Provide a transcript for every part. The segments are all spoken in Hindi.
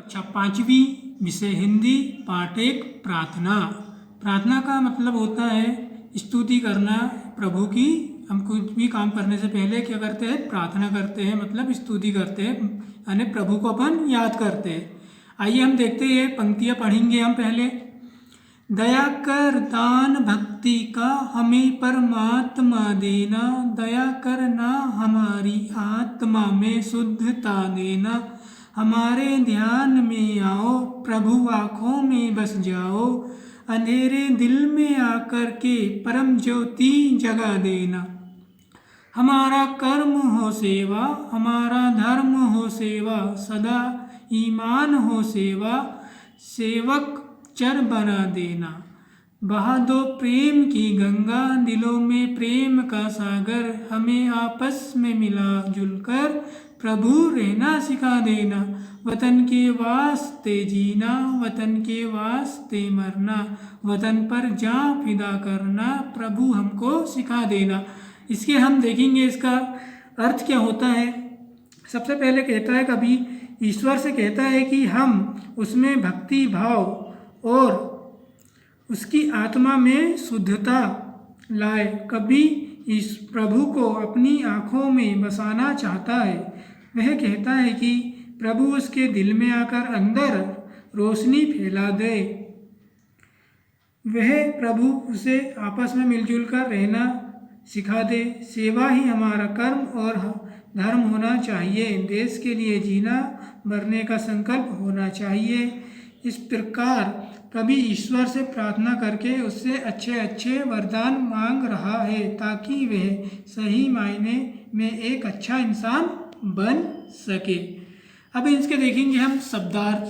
कक्षा 5वीं, विषय हिंदी, पाठ 1 प्रार्थना। प्रार्थना का मतलब होता है स्तुति करना प्रभु की। हम कुछ भी काम करने से पहले क्या करते हैं? प्रार्थना करते हैं, मतलब स्तुति करते हैं, यानी प्रभु को अपन याद करते हैं। आइए हम देखते हैं, पंक्तियाँ पढ़ेंगे हम पहले। दया कर दान भक्ति का हमें परमात्मा देना, दया करना हमारी आत्मा में शुद्धता देना, हमारे ध्यान में आओ प्रभु आँखों में बस जाओ, अंधेरे दिल में आकर के परम ज्योति जगा देना, हमारा कर्म हो सेवा, हमारा धर्म हो सेवा, सदा ईमान हो सेवा, सेवक चर बना देना, बहा दो प्रेम की गंगा, दिलों में प्रेम का सागर, हमें आपस में मिला जुलकर प्रभु रहना सिखा देना, वतन के वास्ते जीना, वतन के वास्ते मरना, वतन पर जान फिदा करना, प्रभु हमको सिखा देना। इसके हम देखेंगे इसका अर्थ क्या होता है। सबसे पहले कहता है, कभी ईश्वर से कहता है कि हम उसमें भक्ति भाव और उसकी आत्मा में शुद्धता लाए। कभी इस प्रभु को अपनी आँखों में बसाना चाहता है। वह कहता है कि प्रभु उसके दिल में आकर अंदर रोशनी फैला दे। वह प्रभु उसे आपस में मिलजुल कर रहना सिखा दे। सेवा ही हमारा कर्म और धर्म होना चाहिए। देश के लिए जीना मरने का संकल्प होना चाहिए। इस प्रकार कभी ईश्वर से प्रार्थना करके उससे अच्छे अच्छे वरदान मांग रहा है, ताकि वह सही मायने में एक अच्छा इंसान बन सके। अब इसके देखेंगे हम शब्दार्थ।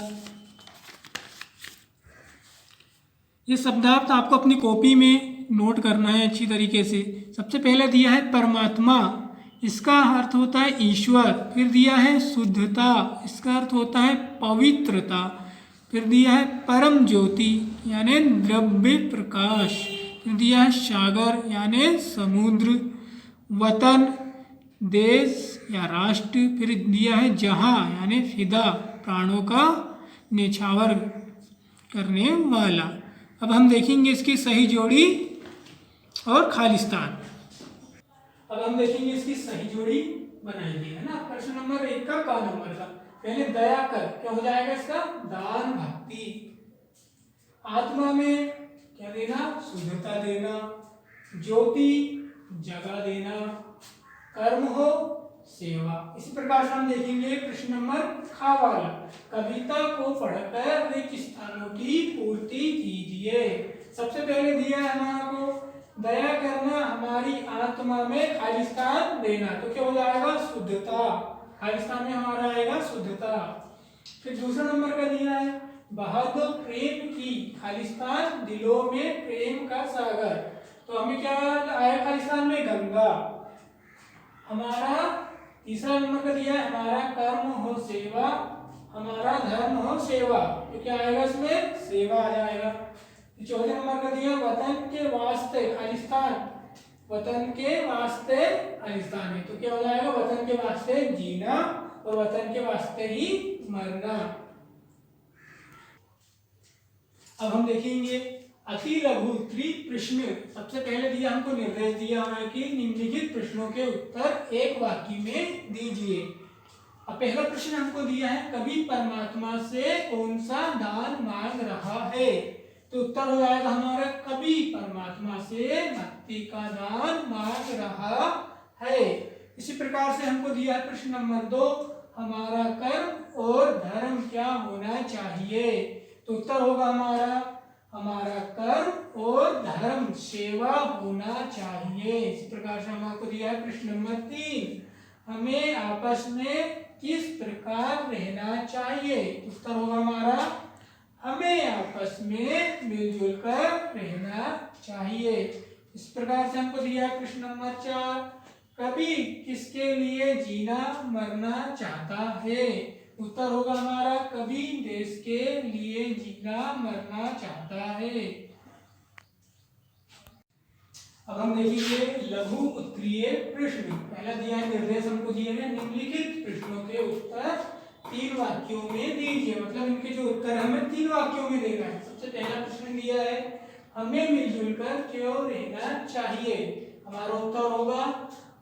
ये शब्दार्थ आपको अपनी कॉपी में नोट करना है अच्छी तरीके से। सबसे पहले दिया है परमात्मा, इसका अर्थ होता है ईश्वर। फिर दिया है शुद्धता, इसका अर्थ होता है पवित्रता। फिर दिया है परम ज्योति यानी द्रव्य प्रकाश। फिर दिया है सागर यानी समुद्र। वतन देश या राष्ट्र। फिर दिया है जहाँ यानी फिदा, प्राणों का न्यौछावर करने वाला। अब हम देखेंगे इसकी सही जोड़ी और खालिस्तान। अब हम देखेंगे इसकी सही जोड़ी बनाएंगे, है ना। प्रश्न नंबर 1 का नंबर का पहले दया कर, क्या हो जाएगा इसका? दान भक्ति। आत्मा में क्या देना? शुद्धता देना। ज्योति जगा देना। कर्म हो सेवा। इसी प्रकार से हम देखेंगे प्रश्न नंबर ख वाला। कविता को पढ़कर रिक्त स्थानों की पूर्ति कीजिए। सबसे पहले दिया है हमारा को दया करना हमारी आत्मा में खालिस्तान देना, तो क्या हो जाएगा? शुद्धता। खालिस्तान में हमारा आएगा शुद्धता। फिर दूसरा नंबर का दिया है बहा दो प्रेम की खालिस्तान, दिलों में प्रेम का सागर, तो हमें क्या आया खालिस्तान में? गंगा। हमारा तीसरा नंबर का दिया है हमारा कर्म हो सेवा, हमारा धर्म हो सेवा, तो क्या आएगा इसमें? सेवा आ जाएगा। चौथे नंबर का दिया वतन के वास्ते खालिस्तान, वतन के वास्ते खालिस्तान है, तो क्या हो जाएगा? वतन के वास्ते जीना और वतन के वास्ते ही मरना। अब हम देखेंगे अति लघु प्रश्न। सबसे पहले दिया हमको निर्देश दिया है कि निम्नलिखित प्रश्नों के उत्तर एक वाक्य में दीजिए। अब पहला प्रश्न हमको दिया है कभी परमात्मा से कौन सा दान मांग रहा है, तो उत्तर हो जाएगा हमारा कभी परमात्मा से भक्ति का दान मांग रहा है। इसी प्रकार से हमको दिया है प्रश्न नंबर 2 हमारा कर्म और धर्म क्या होना चाहिए, तो उत्तर होगा हमारा कर्म और धर्म सेवा होना चाहिए। इसी प्रकार से हमको दिया है प्रश्न नंबर 3 हमें आपस में किस प्रकार रहना चाहिए, उत्तर होगा हमारा हमें आपस में मिलजुल कर रहना चाहिए। इस प्रकार से हमको दिया है प्रश्न नंबर 4 कभी किसके लिए जीना मरना चाहता है, उत्तर होगा हमारा कभी देश के लिए जीना मरना चाहता है। अब हम देखेंगे लघु उत्तरीय प्रश्न। पहला दिया है निर्देश हमको दिए हैं निम्नलिखित प्रश्नों के उत्तर 3 वाक्यों में दीजिए, मतलब इनके जो उत्तर हमें 3 वाक्यों में देना है। सबसे पहला प्रश्न दिया है हमें मिलजुल कर क्यों रहना चाहिए। हमारा उत्तर होगा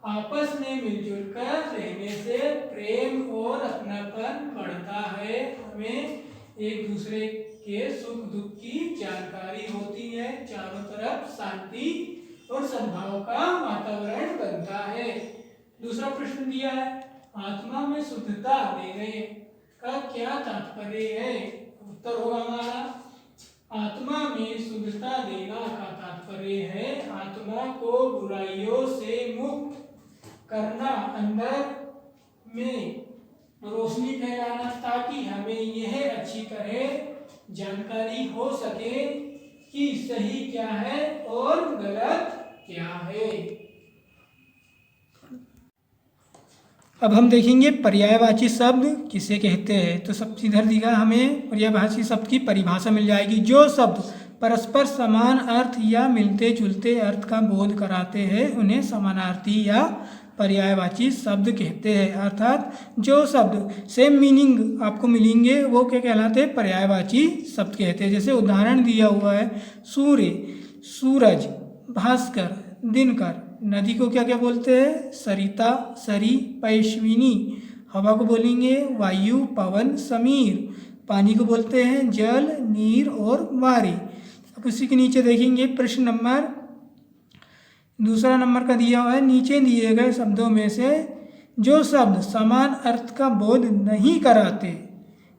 आपस में मिलजुल कर रहने से प्रेम और अपनापन बढ़ता है, हमें एक दूसरे के सुख दुख की जानकारी होती है, चारों तरफ शांति और सद्भाव का वातावरण बनता है। दूसरा प्रश्न दिया है आत्मा में शुद्धता देने का क्या तात्पर्य है। उत्तर होगा हमारा आत्मा में शुद्धता देना का तात्पर्य है आत्मा को बुराइयों से मुक्त करना, अंदर में रोशनी फैलाना, ताकि हमें यह अच्छी तरह जानकारी हो सके कि सही क्या है और गलत क्या है। अब हम देखेंगे पर्यायवाची शब्द किसे कहते हैं। तो सबसे इधर दिया हमें पर्यायवाची शब्द की परिभाषा मिल जाएगी। जो शब्द परस्पर समान अर्थ या मिलते जुलते अर्थ का बोध कराते हैं उन्हें समानार्थी या पर्यायवाची शब्द कहते हैं। अर्थात जो शब्द सेम मीनिंग आपको मिलेंगे वो क्या कहलाते हैं, पर्यायवाची शब्द कहते हैं। जैसे उदाहरण दिया हुआ है सूर्य, सूरज, भास्कर, दिनकर। नदी को क्या क्या बोलते हैं, सरिता, सरी, पैश्विनी। हवा को बोलेंगे वायु, पवन, समीर। पानी को बोलते हैं जल, नीर और वारी। अब उसी के नीचे देखेंगे प्रश्न नंबर दूसरा नंबर का दिया हुआ है नीचे दिए गए शब्दों में से जो शब्द समान अर्थ का बोध नहीं कराते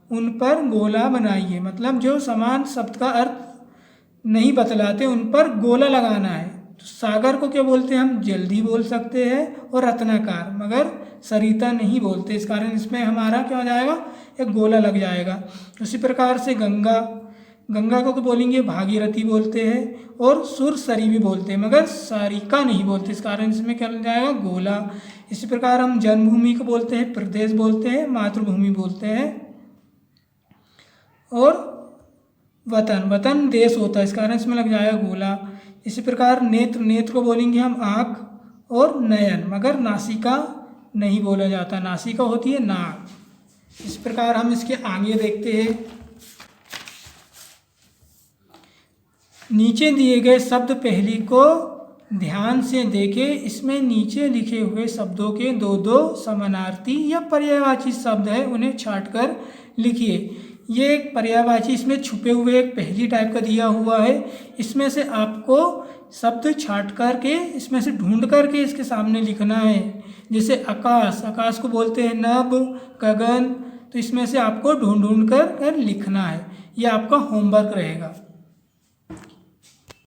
उन पर गोला बनाइए। मतलब जो समान शब्द का अर्थ नहीं बतलाते उन पर गोला लगाना है। तो सागर को क्या बोलते हैं, हम जल्दी बोल सकते हैं और रत्नाकार, मगर सरिता नहीं बोलते। इस कारण इसमें हमारा क्या हो जाएगा, एक गोला लग जाएगा। उसी प्रकार से गंगा, गंगा को बोलेंगे भागीरथी बोलते हैं और सुरसरी भी बोलते हैं, मगर सारिका नहीं बोलते। इस कारण इसमें क्या लग जाएगा, गोला। इसी प्रकार हम जन्मभूमि को बोलते हैं प्रदेश बोलते हैं, मातृभूमि बोलते हैं और वतन, वतन देश होता है। इस कारण इसमें लग जाएगा गोला। इसी प्रकार नेत्र, नेत्र को बोलेंगे हम आँख और नयन, मगर नासिका नहीं बोला जाता, नासिका होती है नाक। इस प्रकार हम इसके आगे देखते हैं। नीचे दिए गए शब्द पहली को ध्यान से देखें। इसमें नीचे लिखे हुए शब्दों के दो दो समानार्थी या पर्यायवाची शब्द है, उन्हें छांटकर लिखिए। ये एक पर्यायवाची इसमें छुपे हुए एक पहली टाइप का दिया हुआ है। इसमें से आपको शब्द छांट करके इसमें से ढूंढ करके इसके सामने लिखना है। जैसे आकाश, आकाश को बोलते हैं नभ, गगन। तो इसमें से आपको ढूंढ ढूंढ कर लिखना है। ये आपका होमवर्क रहेगा।